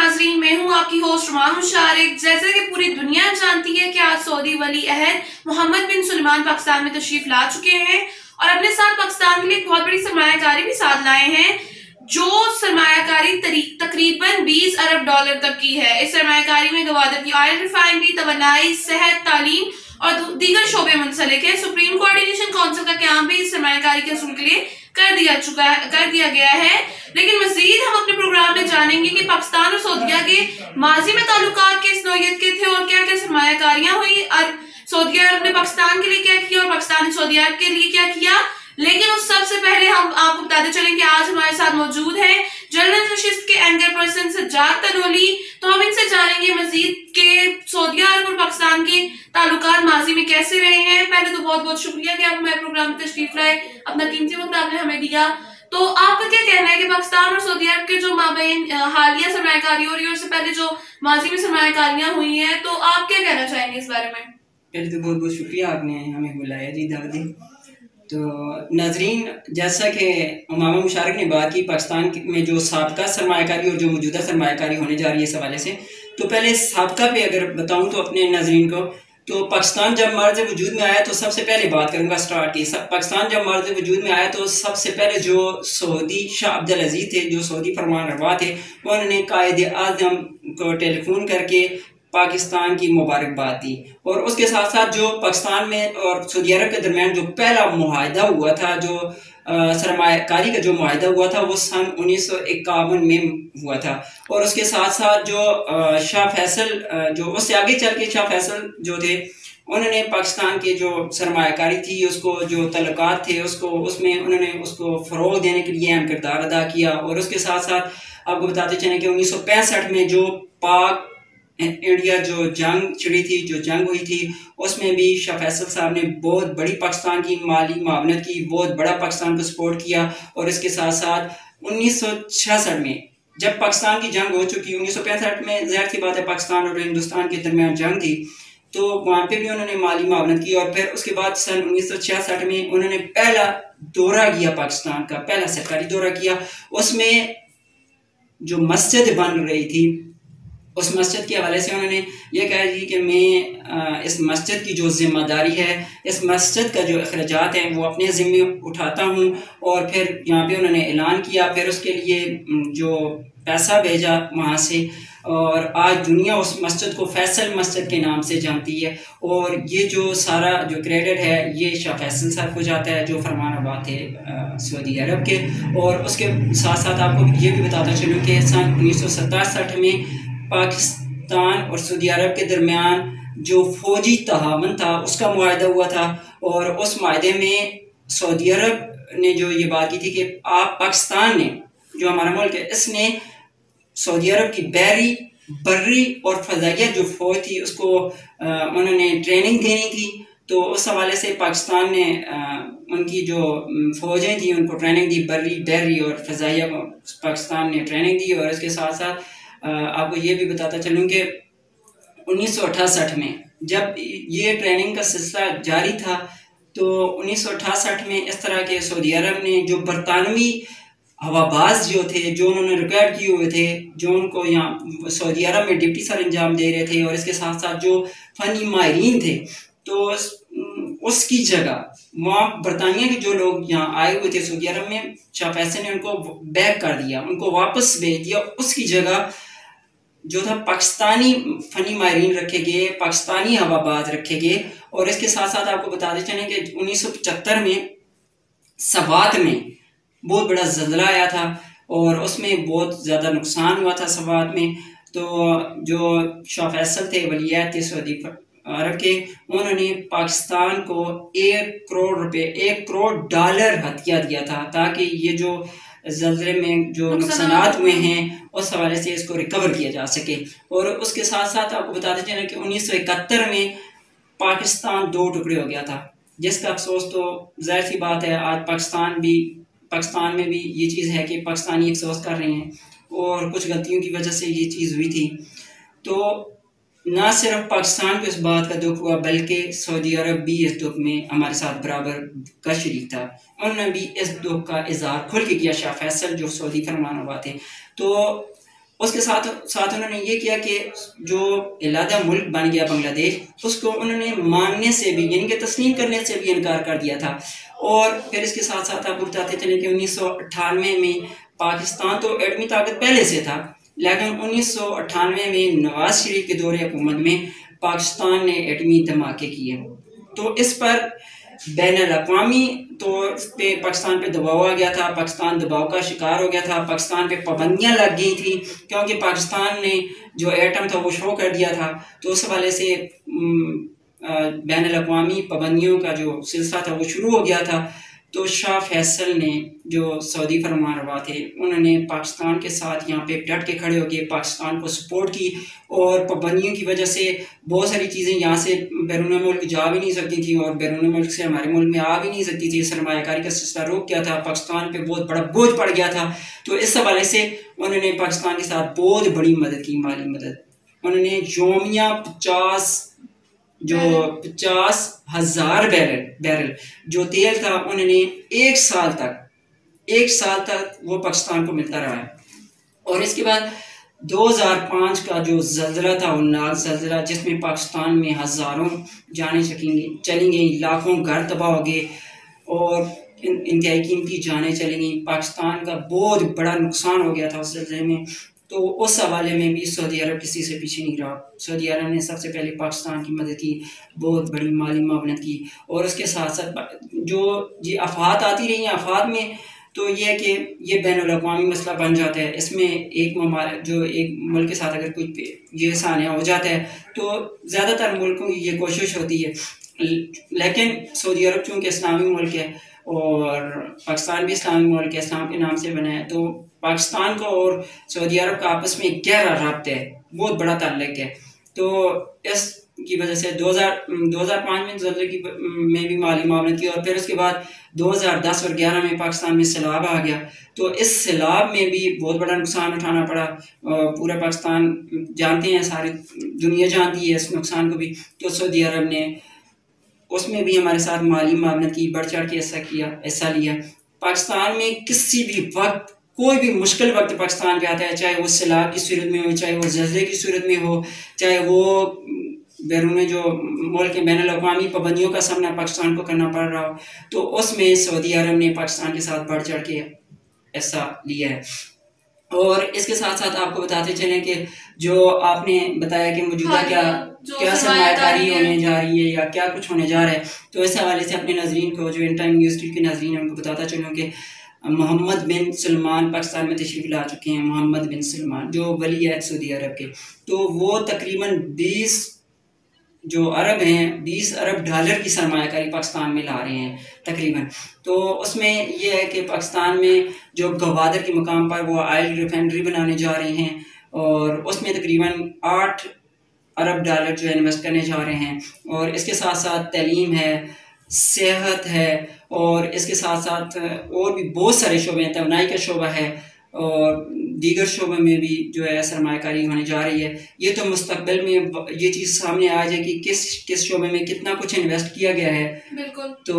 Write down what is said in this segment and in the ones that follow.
नाजरीन, मैं हूं आपकी होस्ट रुमान मुशारिक। जैसे कि पूरी दुनिया जानती है कि आज सऊदी वली अहद मोहम्मद बिन सलमान पाकिस्तान में तशरीफ ला चुके हैं और अपने साथ पाकिस्तान के लिए एक बहुत बड़ी सरमायाकारी भी साथ लाए हैं, जो सरमायाकारी तकरीबन 20 अरब डॉलर तक की है। इस सरमायाकारी में गवादर की ऑयल रिफाइनरी, तवानाई, सेहत, तालीम और दीगर शोबे मुंसलिक है। सुप्रीम कोऑर्डिनेशन काउंसिल का क्याम भी इस सरमायाकारी के असूल के लिए कर दिया गया है। लेकिन मजीद हम अपने प्रोग्राम में जानेंगे कि पाकिस्तान और सऊदीया के माजी में ताल्लुकात किस नौयत के थे और क्या क्या सरमायाकारियां हुई, और सऊदी अरब ने पाकिस्तान के लिए क्या किया और पाकिस्तान ने सऊदी अरब के लिए क्या किया। लेकिन उस सबसे पहले हम आपको बताते चलें कि आज हमारे साथ मौजूद है जर्नल नशिस्त के एंकर पर्सन सज्जाद तनोली। तो हम इनसे जानेंगे मजीद के सऊदी अरब और पाकिस्तान के ताल्लुकात माजी में कैसे रहे हैं। पहले तो बहुत बहुत शुक्रिया कि आप हमारे प्रोग्राम में तशरीफ लाए, अपना कीमती वक्त आपने हमें दिया। तो आपका क्या कहना है कि पाकिस्तान और सऊदी अरब के जो माबैन हालिया सरमायाकारी हो रही है और उससे पहले जो माजी में सरमायाकारियां हुई हैं, तो आप क्या कहना चाहेंगे इस बारे में? पहले तो बहुत बहुत शुक्रिया आपने हमें बुलाया जी, दावत दी। तो नाजरीन, जैसा कि उमामा मुशारिक ने बात की पाकिस्तान में जो साबका सरमायाकारी और जो मौजूदा सरमायाकारी होने जा रही है इस हवाले से, तो पहले साबका पे अगर बताऊं तो अपने नाजरीन को, तो पाकिस्तान जब मर्ज वजूद में आया तो सबसे पहले बात करूंगा स्टार्ट की। पाकिस्तान जब मर्ज वजूद में आया तो सबसे पहले जो सऊदी शाह अब्दुल अजीज थे, जो सऊदी फरमान रवा थे, उन्होंने कायद आज़म को टेलीफोन करके पाकिस्तान की मुबारकबाद दी। और उसके साथ साथ जो पाकिस्तान में और सऊदी अरब के दरमियान जो पहला मुआहदा हुआ था, जो सरमायाकारी का जो मुआहदा हुआ था, वो सन 1951 में हुआ था। और उसके साथ साथ जो शाह फैसल, जो उससे आगे चल के शाह फैसल जो थे, उन्होंने पाकिस्तान के जो सरमायाकारी थी उसको, जो तल्लुकात थे उसको, उसमें उन्होंने उसको फ़रोग़ देने के लिए अहम किरदार अदा किया। और उसके साथ साथ आपको बताते चलें कि 1965 में जो पाक इंडिया जो जंग छिड़ी थी, जो जंग हुई थी, उसमें भी शाह फैसल साहब ने बहुत बड़ी पाकिस्तान की माली मावनत की, बहुत बड़ा पाकिस्तान को सपोर्ट किया। और इसके साथ साथ 1966 में जब पाकिस्तान की जंग हो चुकी, 1965 में ज़ाहिर सी बात है पाकिस्तान और हिंदुस्तान के दरमियान जंग थी, तो वहाँ पे भी उन्होंने माली मावनत की। और फिर उसके बाद सन 1966 में उन्होंने पहला दौरा किया, पाकिस्तान का पहला सरकारी दौरा किया। उसमें जो मस्जिद बन रही थी, उस मस्जिद के हवाले से उन्होंने ये कहा जी कि मैं इस मस्जिद की जो ज़िम्मेदारी है, इस मस्जिद का जो अखराजात हैं वो अपने ज़िम्मे उठाता हूँ। और फिर यहाँ पे उन्होंने ऐलान किया, फिर उसके लिए जो पैसा भेजा वहाँ से, और आज दुनिया उस मस्जिद को फैसल मस्जिद के नाम से जानती है। और ये जो सारा जो क्रेडिट है ये शाह फैसल साहब को जाता है, जो फरमानरवा थे सऊदी अरब के। और उसके साथ साथ आपको ये भी बताता चलूँ कि सन 1967 में पाकिस्तान और सऊदी अरब के दरमियान जो फ़ौजी तहावन था उसका मुआहदा हुआ था। और उस मुआहदे में सऊदी अरब ने जो ये बात की थी कि आप पाकिस्तान ने, जो हमारा मुल्क है, इसने सऊदी अरब की बहरी, बर्री और फ़ज़ाइया जो फ़ौज थी उसको उन्होंने ट्रेनिंग देनी थी। तो उस हवाले से पाकिस्तान ने उनकी जो फ़ौजें थी उनको ट्रेनिंग दी, बर्री और फ़ज़ाइया को पाकिस्तान ने ट्रेनिंग दी। और इसके साथ साथ आपको ये भी बताता चलूँ कि 1968 में जब ये ट्रेनिंग का सिलसिला जारी था, तो 1968 में इस तरह के सऊदी अरब ने जो बरतानवी हवाबाज जो थे, जो उन्होंने रिकॉर्ड किए हुए थे, जो उनको यहाँ सऊदी अरब में ड्यूटी सर अंजाम दे रहे थे, और इसके साथ साथ जो फ़नी माहिरीन थे, तो उसकी जगह वहाँ बरतानिया के जो लोग यहाँ आए हुए थे सऊदी अरब में, शाह फैसल ने उनको बैक कर दिया, उनको वापस भेज दिया। उसकी जगह जो था पाकिस्तानी फ़नी माहिरीन रखे गए, पाकिस्तानी हवाबाज रखे गए। और इसके साथ साथ आपको बताते चलें कि 1975 में सवात में बहुत बड़ा ज़ल्ज़ला आया था और उसमें बहुत ज़्यादा नुकसान हुआ था सवात में। तो जो शाह फैसल थे, वलीअहद थे सऊदी अरब के, उन्होंने पाकिस्तान को 1 करोड़ रुपए, 1 करोड़ डॉलर हथिया दिया था, ताकि ये जो ज़ल्ज़ले में जो नुकसानात हुए हैं उस हवाले से इसको रिकवर किया जा सके। और उसके साथ साथ आपको बताते चलें कि 1971 में पाकिस्तान 2 टुकड़े हो गया था, जिसका अफसोस तो ज़ाहिर सी बात है आज पाकिस्तान में भी ये चीज़ है कि पाकिस्तानी अफसोस कर रहे हैं, और कुछ गलतियों की वजह से ये चीज़ हुई थी। तो ना सिर्फ पाकिस्तान को इस बात का दुख हुआ, बल्कि सऊदी अरब भी इस दुख में हमारे साथ बराबर का शरीक था। उन्होंने भी इस दुख का इजहार खुल के किया, शाह फैसल जो सऊदी फरमानरवा थे। तो उसके साथ साथ उन्होंने ये किया कि जो अलहदा मुल्क बन गया बांग्लादेश, उसको उन्होंने मानने से भी यानी कि तस्लीम करने से भी इनकार कर दिया था। और फिर इसके साथ साथ आपको बताते चले कि 1998 में पाकिस्तान तो एटमी ताकत पहले से था, लेकिन 1998 में नवाज शरीफ के दौरे हुकूमत में पाकिस्तान ने एटमी धमाके किए। तो इस पर बैनुल-अक़वामी तौर पे पाकिस्तान पे दबाव आ गया था, पाकिस्तान दबाव का शिकार हो गया था, पाकिस्तान पे पाबंदियां लग गई थी क्योंकि पाकिस्तान ने जो एटम था वो शो कर दिया था। तो उस हवाले से बैनुल-अक़वामी पाबंदियों का जो सिलसिला था वो शुरू हो गया था। तो शाह फैसल ने जो सऊदी फरमानरवा थे उन्होंने पाकिस्तान के साथ यहाँ पे डट के खड़े होकर पाकिस्तान को सपोर्ट की, और पाबंदियों की वजह से बहुत सारी चीज़ें यहाँ से बैरून मुल्क जा भी नहीं सकती थी और बैरून मुल्क से हमारे मुल्क में आ भी नहीं सकती थी। सरमायाकारी का सिलसिला रुक गया था, पाकिस्तान पे बहुत बड़ा बोझ पड़ गया था। तो इस हवाले से उन्होंने पाकिस्तान के साथ बहुत बड़ी मदद की, माली मदद। उन्होंने योमिया 50,000 बैरल जो तेल था उन्होंने एक साल तक वो पाकिस्तान को मिलता रहा है। और इसके बाद 2005 का जो ज़ल्ज़ला था, उन्नाक ज़ल्ज़ला, जिसमें पाकिस्तान में हज़ारों जानें चली गई, लाखों घर तबाह हो गए और इंतहाई कीमती जानें चली गई। पाकिस्तान का बहुत बड़ा नुकसान हो गया था उस ज़ल्ज़ले में। तो उस हवाले में भी सऊदी अरब किसी से पीछे नहीं रहा। सऊदी अरब ने सबसे पहले पाकिस्तान की मदद की, बहुत बड़ी माली मावनत की। और उसके साथ साथ जो ये आफात आती रही हैं, आफात में तो ये है कि ये बैनुल-अक़वामी मसला बन जाता है। इसमें एक मुल्क के साथ अगर कोई ये सानिया हो जाता है तो ज़्यादातर मुल्कों की ये कोशिश होती है, लेकिन सऊदी अरब चूँकि इस्लामी मुल्क है और पाकिस्तान भी इस्लामी मुल्क है, इस्लाम के नाम से बना है, तो पाकिस्तान का और सऊदी अरब का आपस में गहरा रब्त है, बहुत बड़ा ताल्लुक है। तो इसकी वजह से 2005 में ज़ल्ज़ले में भी माली मामले की, और फिर उसके बाद 2010 और 11 में पाकिस्तान में सैलाब आ गया। तो इस सैलाब में भी बहुत बड़ा नुकसान उठाना पड़ा। पूरा पाकिस्तान जानते हैं, सारी दुनिया जानती है इस नुकसान को भी। तो सऊदी अरब ने उसमें भी हमारे साथ माली मामले की, बढ़ चढ़ के ऐसा लिया। पाकिस्तान में किसी भी वक्त कोई भी मुश्किल वक्त पाकिस्तान पे आता है, चाहे वो सैलाब की सूरत में हो, चाहे वो ज़ल्ज़ले की सूरत में हो, चाहे वो बैरून जो मुल्क के बैनुल-अक़वामी पाबंदियों का सामना पाकिस्तान को करना पड़ रहा हो, तो उसमें सऊदी अरब ने पाकिस्तान के साथ बढ़ चढ़ के ऐसा लिया है। और इसके साथ साथ आपको बताते चलें कि जो आपने बताया कि मौजूदा क्या सरमायाकारी होने जा रही है या क्या कुछ होने जा रहा है, तो इस हवाले से अपने नाज़रीन को, जो इन टाइम न्यूज़ के नाज़रीन हैं, उनको बताता चलूँ कि मोहम्मद बिन सलमान पाकिस्तान में तशरीफ़ ला चुके हैं। मोहम्मद बिन सलमान जो वली है सऊदी अरब के, तो वो तकरीबन 20 अरब डॉलर की सरमायाकारी पाकिस्तान में ला रहे हैं तकरीबन। तो उसमें यह है कि पाकिस्तान में जो गवादर के मुकाम पर वो ऑयल रिफाइनरी बनाने जा रहे हैं और उसमें तकरीबन 8 अरब डॉलर जो इन्वेस्ट करने जा रहे हैं। और इसके साथ साथ तालीम है, सेहत है, और इसके साथ साथ और भी बहुत सारे शोबे हैं, तवानाई का शोबा है और दीगर शोबे में भी जो है सरमायाकारी होने जा रही है। ये तो मुस्तकबिल में ये चीज़ सामने आ जाए कि किस शोबे में कितना कुछ इन्वेस्ट किया गया है। बिल्कुल। तो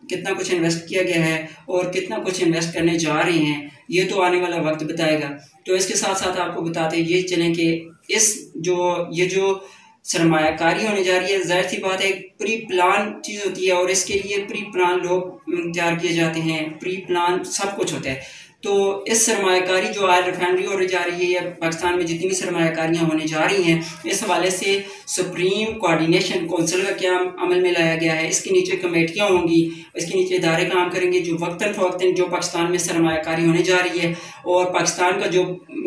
कितना कुछ इन्वेस्ट किया गया है और कितना कुछ इन्वेस्ट करने जा रहे हैं, ये तो आने वाला वक्त बताएगा। तो इसके साथ साथ आपको बताते ये चलें कि ये जो सरमायाकारी होने जा रही है, जाहिर सी बात है प्री प्लान चीज़ होती है और इसके लिए प्री प्लान लोग तैयार किए जाते हैं, प्री प्लान सब कुछ होता है। तो इस सरमायाकारी जो ऑयल रिफाइनरी होने जा रही है या पाकिस्तान में जितनी भी सरमायाकारियाँ होने जा रही हैं, इस हवाले से सुप्रीम कोऑर्डिनेशन कौंसिल का क्या अमल में लाया गया है। इसके नीचे कमेटियाँ होंगी, इसके नीचे इदारे काम करेंगे जो वक्तन फ़वक्तन जो पाकिस्तान में सरमायाकारी होने जा रही है। और पाकिस्तान का जो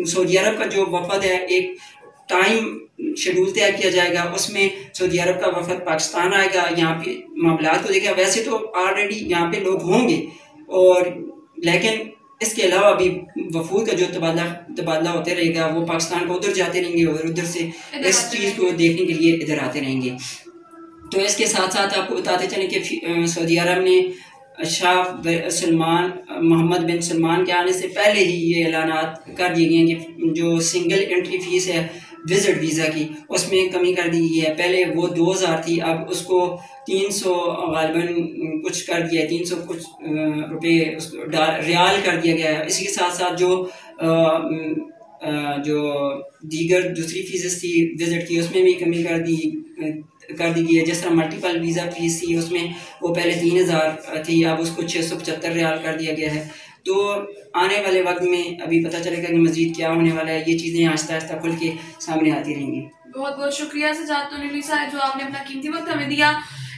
सऊदी अरब का जो वफद है, एक टाइम शेड्यूल तय किया जाएगा, उसमें सऊदी अरब का वफद पाकिस्तान आएगा, यहाँ पे मामलात को देखेगा। वैसे तो ऑलरेडी यहाँ पे लोग होंगे, और लेकिन इसके अलावा भी वफूद का जो तबादला होते रहेगा, वो पाकिस्तान को उधर जाते रहेंगे और उधर से इस चीज़ को देखने के लिए इधर आते रहेंगे। तो इसके साथ साथ आपको बताते चलें कि सऊदी अरब ने मोहम्मद बिन सलमान के आने से पहले ही ये ऐलानात कर दिए गए हैं कि जो सिंगल एंट्री फीस है विजिट वीज़ा की, उसमें कमी कर दी गई है। पहले वो 2000 थी, अब उसको 300 गालिबन कुछ कर दिया है, 300 कुछ रुपये रियाल कर दिया गया है। इसी के साथ साथ जो जो दीगर दूसरी फीसेस थी विज़िट की उसमें भी कमी कर दी गई है। जिस तरह मल्टीपल वीज़ा फीस थी उसमें वो पहले 3000 थी, अब उसको 675 रियाल कर दिया गया है। तो आने वाले वक्त में अभी पता चलेगा कि मज़ीद क्या होने वाला है। ये चीज़ें आहिस्ता आहिस्ता खुल के सामने आती रहेंगी। बहुत बहुत शुक्रिया सजातुन निसा जो आपने अपना कीमती वक्त हमें दिया।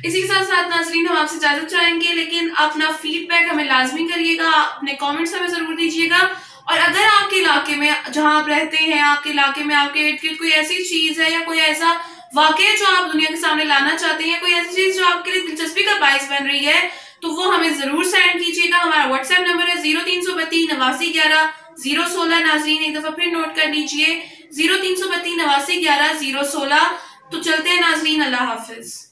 इसी के साथ साथ नाज़रीन हम आपसे इजाजत चाहेंगे, लेकिन अपना फीडबैक हमें लाजमी करिएगा, अपने कमेंट्स हमें ज़रूर दीजिएगा। और अगर आपके इलाके में जहां आप रहते हैं, आपके इलाके में आपके इर्द गिर्द कोई ऐसी चीज़ है या कोई ऐसा वाकया जो आप दुनिया के सामने लाना चाहते हैं, कोई ऐसी चीज़ जो आपके लिए दिलचस्पी का बायस बन रही है, तो वो हमें ज़रूर सेंड कीजिएगा। हमारा व्हाट्सएप नंबर है 0332 89 11 016। नाज़रीन एक दफ़ा फिर नोट कर लीजिए 0332 89 11 016। तो चलते हैं नाज़रीन, अल्लाह हाफिज।